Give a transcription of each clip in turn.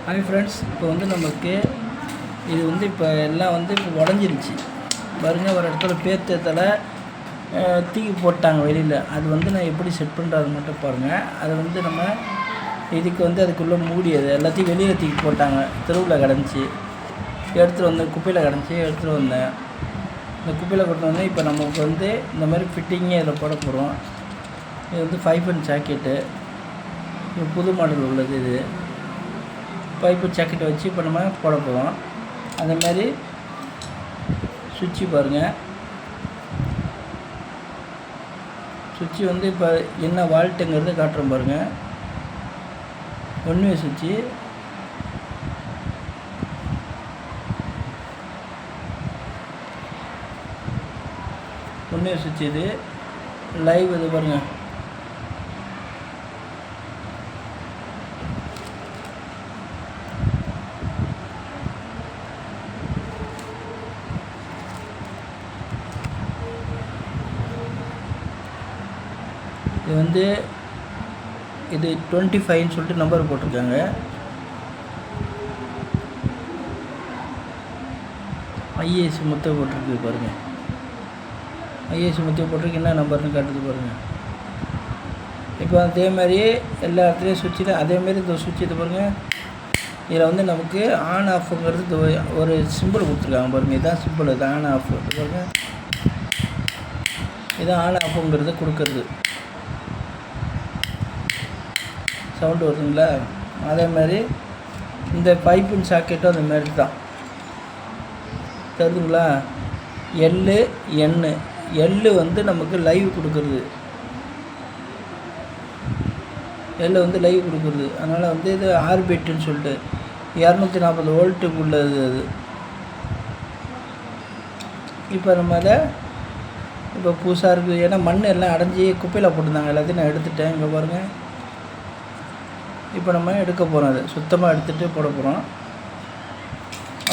Hi friends, இப்போ வந்து நமக்கு இது வந்து இப்போ எல்லாம் வந்து இப்போ உடஞ்சிருச்சு பாருங்கள். ஒரு இடத்துல பேர்த்தத்தில் தூக்கி போட்டாங்க வெளியில். அது வந்து நான் எப்படி செட் பண்ணுறது மட்டும் பாருங்கள். அது வந்து நம்ம இதுக்கு வந்து அதுக்குள்ளே மூடியது எல்லாத்தையும் வெளியில் தூக்கி போட்டாங்க. தெருவில் கிடந்துச்சி, எடுத்துகிட்டு வந்தேன். குப்பையில் கிடந்துச்சி, எடுத்துகிட்டு வந்தேன். இந்த குப்பையில் கொண்டு வந்தேன். இப்போ நமக்கு வந்து இந்த மாதிரி ஃபிட்டிங்கே இதில் போட போகிறோம். இது வந்து 5 பன் ஜாக்கெட்டு, இது புது மாடல் உள்ளது. இது பைப்பு ஜாக்கெட்டை வச்சு இப்போ நம்ம போட போகிறோம். அதே மாதிரி சுவிட்சு பாருங்கள். சுவிட்சு வந்து இப்போ என்ன வால்ட்டுங்கிறத காட்டுறோம் பாருங்கள். 1 வே சுவிட்சு. சுவிட்ச் இது லைவ். இது பாருங்கள். இது வந்து இது 25ன்னு சொல்லிட்டு நம்பர் போட்டிருக்காங்க. ஐஏஎஸ் மொத்தம் போட்டிருக்கு பாருங்கள். ஐஏஎஸ் மொத்தம் போட்டிருக்கு. என்ன நம்பர்னு காட்டுது பாருங்கள். இப்போ அதே மாதிரியே எல்லா இடத்துலையும் சுவிட்சில் அதேமாரி இந்த சுவிட்ச் இது பாருங்கள். இதில் வந்து நமக்கு ஆன் ஆஃபுங்கிறது ஒரு சிம்பிள் கொடுத்துருக்காங்க பாருங்கள். இதுதான் சிம்பிள். இது ஆன் ஆஃப் பாருங்கள். இதுதான் ஆன் ஆஃபுங்கிறது கொடுக்குறது. சவுண்டு வருதுங்களா? அதே மாதிரி இந்த பைப்பின் சாக்கெட்டும் அந்த மாதிரி தான் தெரியுதுங்களா? எல்லு வந்து நமக்கு லைவ் கொடுக்குறது. எல்லு வந்து லைவ் கொடுக்குறது. அதனால் வந்து இது ஆர்பிட்டுன்னு சொல்லிட்டு 240 வோல்ட்டுக்கு உள்ளது அது. இப்போ நம்ம அதை இப்போ புதுசாக இருக்குது. ஏன்னா மண் எல்லாம் அடைஞ்சி குப்பையில் போட்டிருந்தாங்க. எல்லாத்தையும் நான் எடுத்துட்டேன். இங்கே பாருங்கள். இப்போ நம்ம எடுக்க போகிறோம். அதை சுத்தமாக எடுத்துகிட்டு போட போகிறோம்.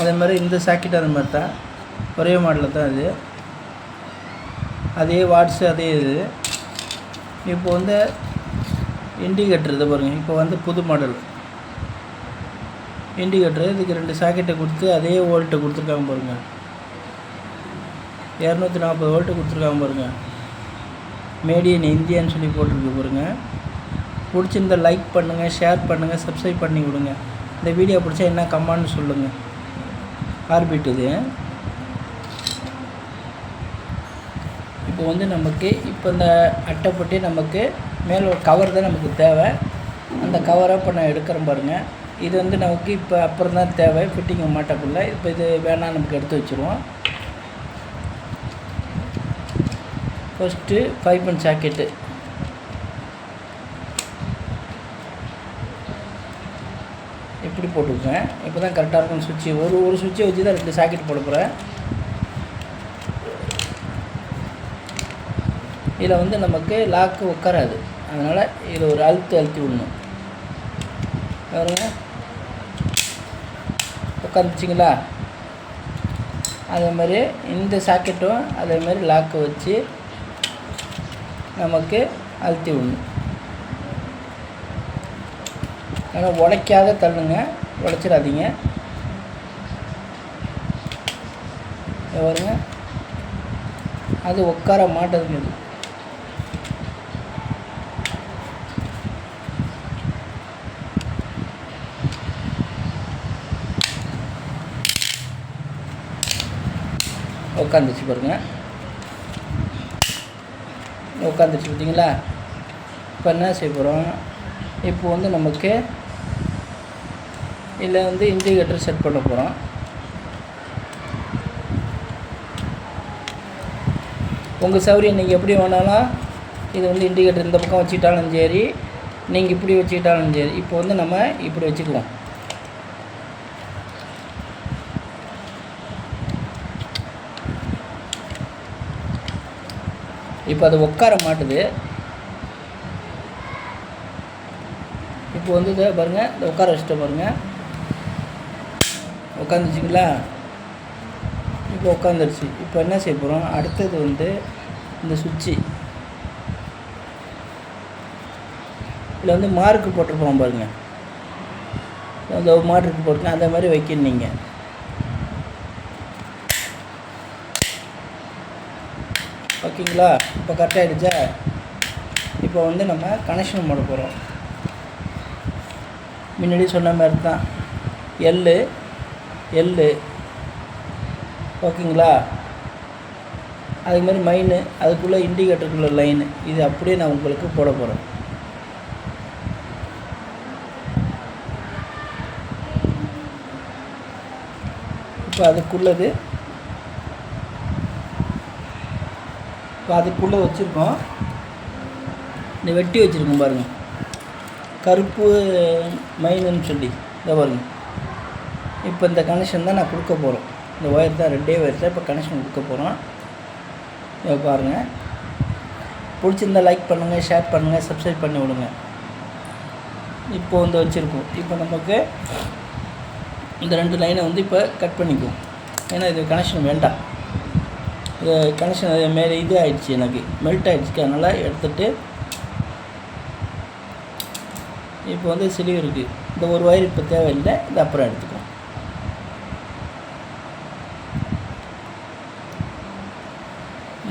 அதே மாதிரி இந்த சாக்கெட் அந்த மாதிரி தான், ஒரே மாடலில் தான் இது. அதே வாட்ஸு அதே இது. இப்போ வந்து இண்டிகேட்டர் இது பாருங்கள். இப்போ வந்து புது மாடல் இண்டிகேட்டரு. இதுக்கு 2 சாக்கெட்டை கொடுத்து அதே வோல்ட்டு கொடுத்துருக்காங்க பாருங்கள். 240 வோல்ட்டு கொடுத்துருக்காங்க பாருங்கள். மேட் இன் இந்தியான்னு சொல்லி போட்டிருக்கு பாருங்கள். பிடிச்சிருந்த லைக் பண்ணுங்கள், ஷேர் பண்ணுங்கள், சப்ஸ்கிரைப் பண்ணி விடுங்க. இந்த வீடியோ பிடிச்சா என்ன கமெண்ட்னு சொல்லுங்கள். ஆர்பிட் இது. இப்போ வந்து நமக்கு இப்போ இந்த அட்டைப்பட்டி நமக்கு மேலே ஒரு கவர் தான் நமக்கு தேவை. அந்த கவரை இப்போ நான் எடுக்கிறேன் பாருங்கள். இது வந்து நமக்கு இப்போ அப்புறம் தான் தேவை ஃபிட்டிங் மாட்டக்குள்ளே. இப்போ இது வேணாம், நமக்கு எடுத்து வச்சுருவோம். ஃபஸ்ட்டு 5 பன் ஜாக்கெட்டு இப்படி போட்டுருக்கேன். இப்போ தான் கரெக்டாக இருக்கும். சுவிட்சு ஒரு சுவிட்சை வச்சு தான் 2 சாக்கெட் போட போகிறேன். இதில் வந்து நமக்கு லாக்கு உட்காராது. அதனால் இதில் ஒரு அழுத்தி விடணும். பாருங்க, உட்காந்துச்சிங்களா? அதே மாதிரி இந்த சாக்கெட்டும் அதே மாதிரி லாக்கை வச்சு நமக்கு அழுத்தி விடணும். ஆனால் உடைக்காத தள்ளுங்க, உடைச்சிடாதீங்க. பாருங்க, அது உட்கார மாட்டேங்குது. உட்காந்துச்சு பாருங்க. உட்காந்துச்சு பார்த்தீங்களா? இப்போ என்ன செய்ய போகிறோம்? இப்போ வந்து நமக்கு இதில் வந்து இண்டிகேட்டர் செட் பண்ண போகிறோம். உங்கள் சௌகரியம் நீங்கள் எப்படி வேணாலும் இது வந்து இண்டிகேட்டர் இந்த பக்கம் வச்சுக்கிட்டாலும் சரி, நீங்கள் இப்படி வச்சுக்கிட்டாலும் சரி. இப்போ வந்து நம்ம இப்படி வச்சுக்குவோம். இப்போ அது உட்கார மாட்டுது. இப்போ வந்து இதை பாருங்கள், இந்த உட்கார வச்சுட்டு பாருங்கள். உட்காந்துச்சிங்களா? இப்போ உட்காந்துருச்சு. இப்போ என்ன செய்ய போகிறோம்? அடுத்தது வந்து இந்த சுவிட்சு இதில் வந்து மார்க்கு போட்டிருப்போம் பாருங்கள். அந்த மாட்டுக்கு போட்டுங்க அந்த மாதிரி வைக்கணும் நீங்கள். ஓகேங்களா? இப்போ கரெக்டாகிடுச்சா? இப்போ வந்து நம்ம கனெக்ஷன் பண்ண போகிறோம். முன்னாடி சொன்ன மாதிரி தான் எள்ளு ஓகேங்களா? அதுக்கு மாதிரி மைனு, அதுக்குள்ளே இண்டிகேட்டருக்குள்ள லைனு, இது அப்படியே நான் உங்களுக்கு போட போகிறேன். இப்போ அதுக்குள்ளே வச்சுருக்கோம். இந்த வெட்டி வச்சுருக்கோம் பாருங்கள், கருப்பு மைனுன்னு சொல்லி இதை பாருங்கள். இப்போ இந்த கனெக்ஷன் தான் நான் கொடுக்க போகிறோம். இந்த ஒயர் தான், 2 ஒயர் தான் இப்போ கனெக்ஷன் கொடுக்க போகிறோம். இதை பாருங்கள். பிடிச்சிருந்தால் லைக் பண்ணுங்கள், ஷேர் பண்ணுங்கள், சப்ஸ்கிரைப் பண்ணி விடுங்க. இப்போ வந்து வச்சுருக்கோம். இப்போ நமக்கு இந்த 2 லைனை வந்து இப்போ கட் பண்ணிக்குவோம். ஏன்னா இது கனெக்ஷன் வேண்டாம். இது கனெக்ஷன் மேலே இது ஆகிடுச்சு, எனக்கு மெல்ட் ஆகிடுச்சு. அதனால் எடுத்துகிட்டு இப்போ வந்து சிலிவ் இருக்குது. இந்த ஒரு ஒயர் இப்போ தேவையில்லை, இது அப்புறம் எடுத்துக்குவோம்.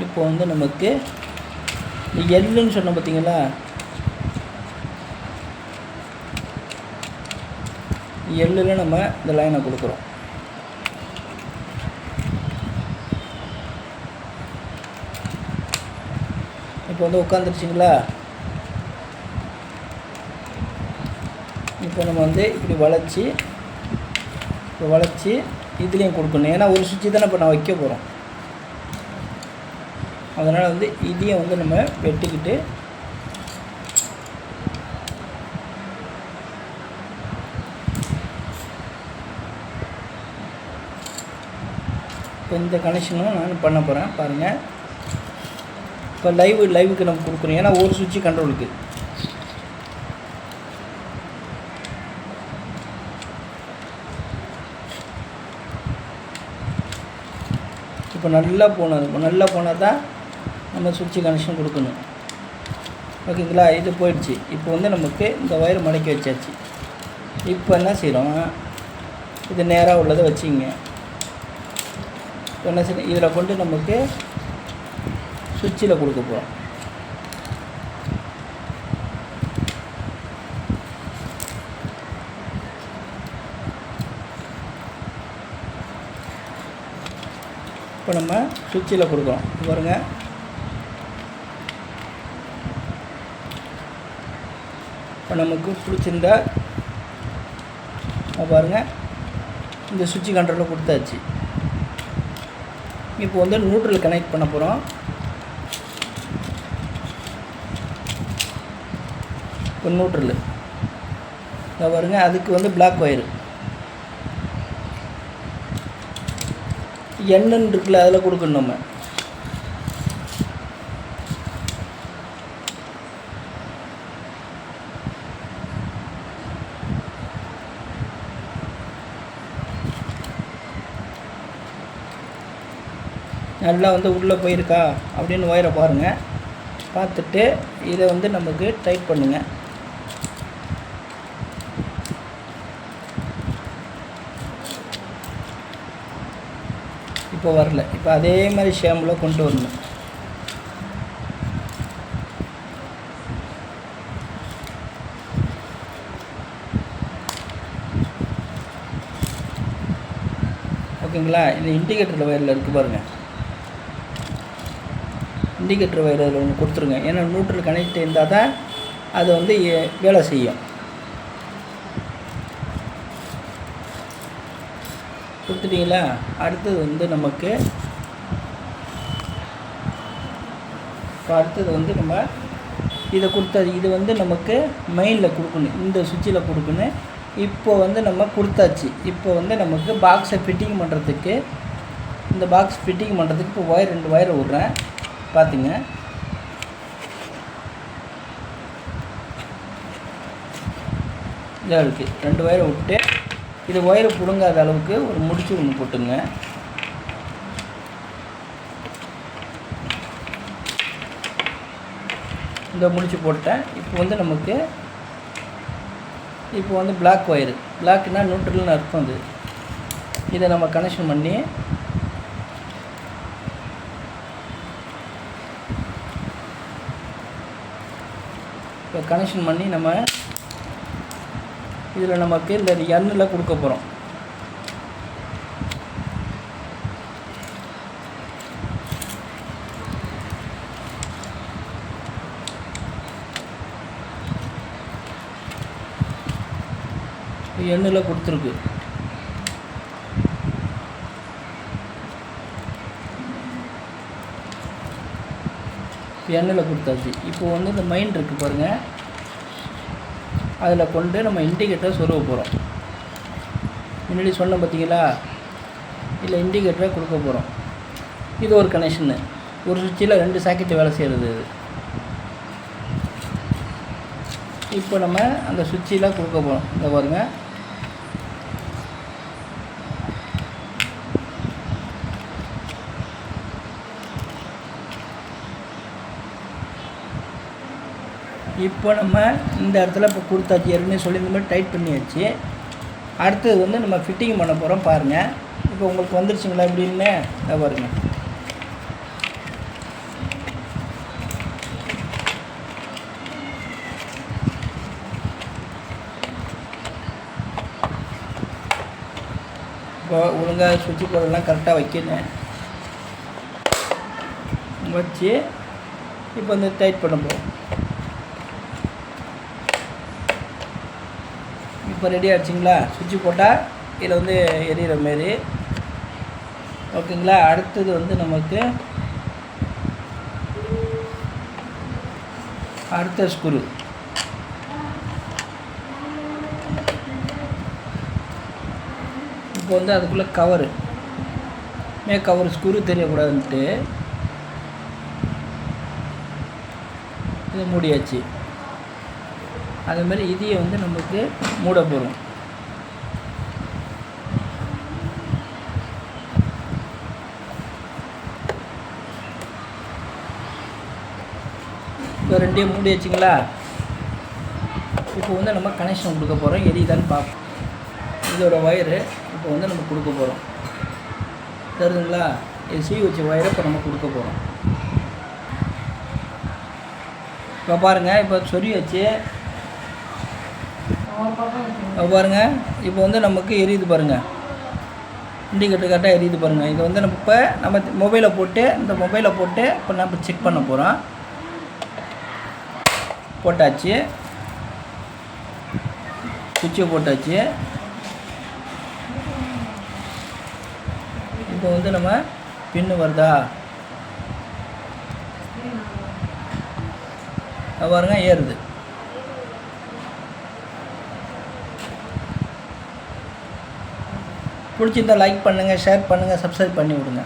இப்போ வந்து நமக்கு எள்ளுன்னு சொன்ன பார்த்தீங்களா, எள்ளில் நம்ம இந்த லைனை கொடுக்குறோம். இப்போ வந்து உட்காந்துருச்சிங்களா? இப்போ நம்ம வந்து இப்படி வளைச்சி இதுலேயும் கொடுக்கணும். ஏன்னா ஒரு சுவிட்சு தானே இப்போ நான் வைக்க போகிறோம். அதனால் வந்து இதையும் வந்து நம்ம வெட்டிக்கிட்டு இப்போ இந்த கனெக்ஷனும் நான் பண்ண போகிறேன் பாருங்கள். இப்போ லைவுக்கு நம்ம கொடுக்குறோம். ஏன்னா ஒரு சுவிட்சு கண்ட்ரோலுக்கு. இப்போ நல்லா போனால் தான் நம்ம சுவிட்சு கனெக்ஷன் கொடுக்கணும். ஓகேங்களா? இது போயிடுச்சு. இப்போ வந்து நமக்கு இந்த ஒயர் மடக்கி வச்சாச்சு. இப்போ என்ன செய்கிறோம், இது நேராக உள்ளதை வச்சுங்க. என்ன செய்யணும், இதில் கொண்டு நமக்கு சுவிட்சில் கொடுக்க போகிறோம். இப்போ நம்ம சுவிட்சில் கொடுக்குறோம் பாருங்கள். இப்போ நமக்கு பிடிச்சிருந்தா பாருங்கள், இந்த சுவிட்சு கண்ட்ரோலில் கொடுத்தாச்சு. இப்போ வந்து நியூட்ரல் கனெக்ட் பண்ண போகிறோம். இப்போ நியூட்ரல் இதை பாருங்க, அதுக்கு வந்து பிளாக் ஒயரு எண்ணுன்னு இருக்குல்ல, அதில் கொடுக்கணும் நம்ம. நல்லா வந்து உள்ளே போயிருக்கா அப்படின்னு ஒயரை பாருங்கள். பார்த்துட்டு இதை வந்து நமக்கு டைட் பண்ணுங்கள். இப்போ வரல. இப்போ அதே மாதிரி ஷேம்பில் கொண்டு வரணும். ஓகேங்களா? இந்த இண்டிகேட்டர் வயரில் இருக்குது பாருங்கள். இண்டிகேட்டர் வயர் அதில் ஒன்று கொடுத்துருங்க. ஏன்னா நியூட்ரல் கனெக்ட் இருந்தால் தான் அது வந்து வேலை செய்யும். கொடுத்துட்டிங்களா? அடுத்தது வந்து நமக்கு நம்ம இதை கொடுத்தது, இது வந்து நமக்கு மெயினில் கொடுக்கணும், இந்த சுவிட்சில் கொடுக்கணும். இப்போ வந்து நம்ம கொடுத்தாச்சு. இப்போ வந்து நமக்கு பாக்ஸை ஃபிட்டிங் பண்ணுறதுக்கு, இந்த பாக்ஸ் ஃபிட்டிங் பண்ணுறதுக்கு இப்போ ஒயர் 2 ஒயரை விட்றேன். பார்த்துங்க, இதாக இருக்குது. 2 ஒயரை விட்டு இது ஒயரை பிடுங்காத அளவுக்கு ஒரு முடிச்சு ஒன்று போட்டுங்க. இந்த முடிச்சு போட்டேன். இப்போ வந்து நமக்கு இப்போ வந்து பிளாக் ஒயரு, பிளாக்னா நியூட்ரல்னு அர்த்தம். அது இதை நம்ம கனெக்ஷன் பண்ணி இப்போ கனெக்ஷன் பண்ணி நம்ம இதில் நமக்கு இந்த எண்ணில் கொடுக்க போகிறோம். எண்ணில் கொடுத்துருக்கு. எண்ணில் கொடுத்தாச்சு. இப்போ வந்து இந்த மைண்ட் இருக்குது பாருங்கள், அதில் கொண்டு நம்ம இண்டிகேட்டரை சொருக போகிறோம். முன்னாடி சொன்ன பார்த்தீங்களா, இல்லை இண்டிகேட்டரை கொடுக்க போகிறோம். இது ஒரு கனெக்ஷனு. ஒரு சுவிட்சில் 2 சாக்கெட்டு வேலை செய்கிறது இது. இப்போ நம்ம அந்த சுவிட்சில் கொடுக்க போகிறோம். இந்த பாருங்கள், இப்போ நம்ம இந்த இடத்துல இப்போ கொடுத்தாச்சு. ஏற்கனவே சொல்லி இந்த மாதிரி டைட் பண்ணியாச்சு. அடுத்தது வந்து நம்ம ஃபிட்டிங் பண்ண போகிறோம். பாருங்கள், இப்போ உங்களுக்கு வந்துருச்சுங்களா எப்படின்னு பாருங்கள். இப்போ ஒழுங்காக சுவிட்சு போர்டெல்லாம் கரெக்டாக வைக்கணும். வச்சு இப்போ வந்து டைட் பண்ண போகிறோம். இப்போ ரெடி ஆகிடுச்சிங்களா? சுவிட்சு போட்டால் இதில் வந்து எரியிற மாரி. ஓகேங்களா? அடுத்தது வந்து நமக்கு அடுத்த ஸ்க்ரூ. இப்போ வந்து அதுக்குள்ளே கவரு, கவர் ஸ்க்ரூ தெரியக்கூடாதுன்ட்டு இது மூடியாச்சு. அதுமாதிரி இதையை வந்து நமக்கு மூட போகிறோம். இப்போ ரெண்டையும் மூடி வச்சிங்களா? இப்போ வந்து நம்ம கனெக்ஷன் கொடுக்க போகிறோம். எரியுதான்னு பார்ப்போம். இதோட ஒயரு இப்போ வந்து நம்ம கொடுக்க போகிறோம். தெரியுதுங்களா? இது சீ வச்ச ஒயரை இப்போ நம்ம கொடுக்க போகிறோம். இப்போ பாருங்கள், இப்போ சொறி வச்சு பாருங்கள். இப்போ வந்து நமக்கு எரியுது பாருங்கள், இண்டிகேட்டர் கரெக்டாக எரியுது பாருங்கள். இது வந்து நம்ம இப்போ நம்ம மொபைலில் போட்டு இப்போ நம்ம செக் பண்ண போகிறோம். போட்டாச்சு, சுவிட்சை போட்டாச்சு. இப்போ வந்து நம்ம பின்னு வருதா பாருங்க, ஏறுது. பிடிச்சிருந்தால் லைக் பண்ணுங்கள், ஷேர் பண்ணுங்கள், சப்ஸ்கிரைப் பண்ணி விடுங்க.